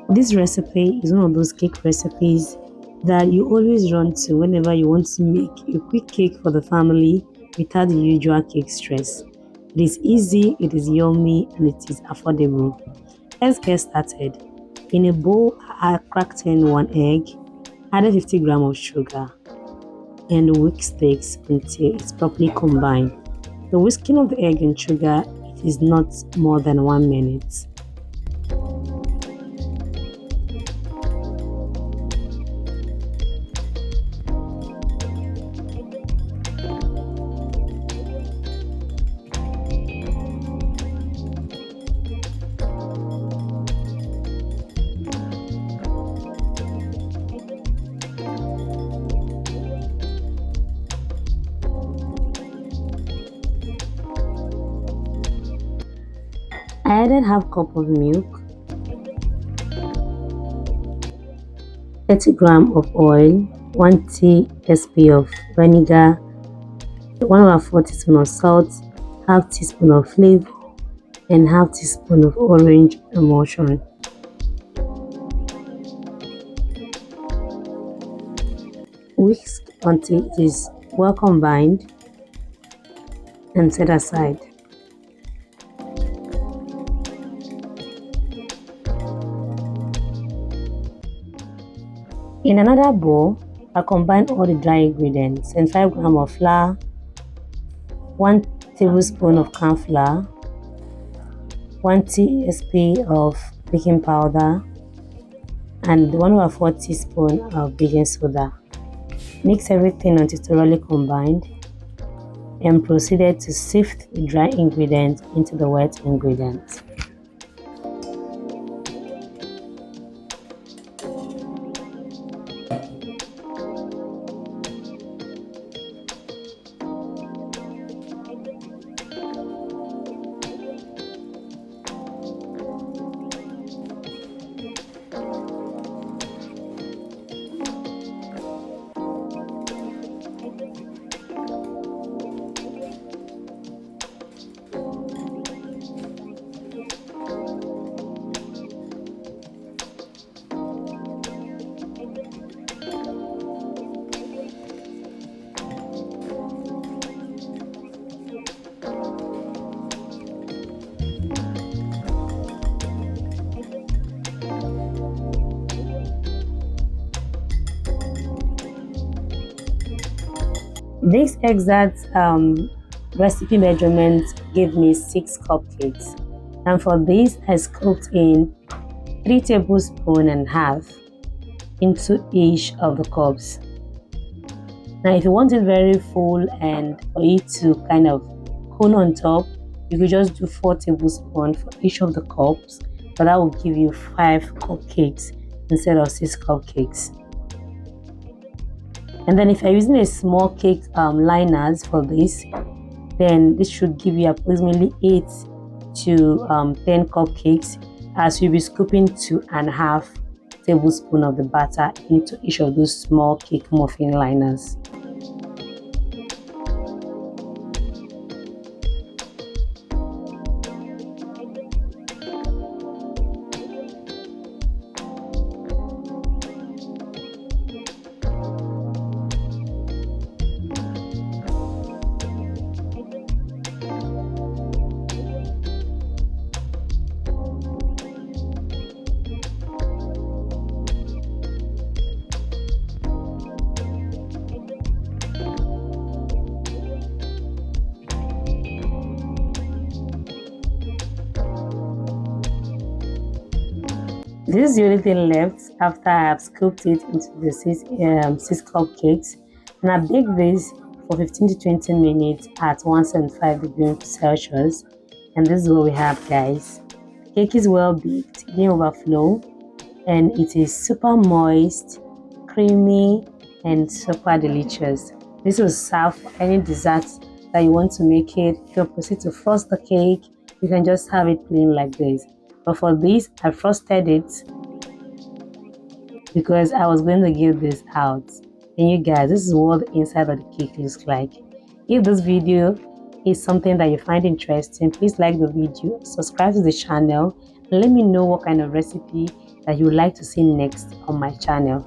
This recipe is one of those cake recipes that you always run to whenever you want to make a quick cake for the family without the usual cake stress. It is easy, it is yummy, and it is affordable. Let's get started. In a bowl, I cracked in 1 egg, added 50 grams of sugar, and whisk this until it's properly combined. The whisking of the egg and sugar it is not more than 1 minute. I added half cup of milk, 30 grams of oil, 1 tsp of vinegar, 1/4 teaspoon of salt, half teaspoon of flavor, and half teaspoon of orange emulsion. Whisk until it is well combined and set aside. In another bowl, I combine all the dry ingredients: 5 grams of flour, 1 tablespoon of corn flour, 1 tsp of baking powder, and 1/4 teaspoon of baking soda. Mix everything until thoroughly combined and proceeded to sift the dry ingredients into the wet ingredients. This exact recipe measurement gave me 6 cupcakes, and for this I scooped in 3 tablespoons and half into each of the cups. Now if you want it very full and for it to kind of cone on top, you could just do 4 tablespoons for each of the cups, but that will give you 5 cupcakes instead of 6 cupcakes. And then if you're using a small cake liners for this, then this should give you approximately 8 to 10 cupcakes, as you'll be scooping 2.5 tablespoons of the batter into each of those small cake muffin liners. This is the only thing left after I have scooped it into the 6 cupcakes, and I bake this for 15 to 20 minutes at 175 degrees Celsius. And this is what we have, guys. The cake is well baked, it didn't overflow, and it is super moist, creamy, and super delicious. This will serve for any dessert that you want to make it. If you proceed to frost the cake, you can just have it plain like this. But for this, I frosted it because I was going to give this out. And you guys, this is what the inside of the cake looks like. If this video is something that you find interesting, please like the video, subscribe to the channel, and let me know what kind of recipe that you would like to see next on my channel.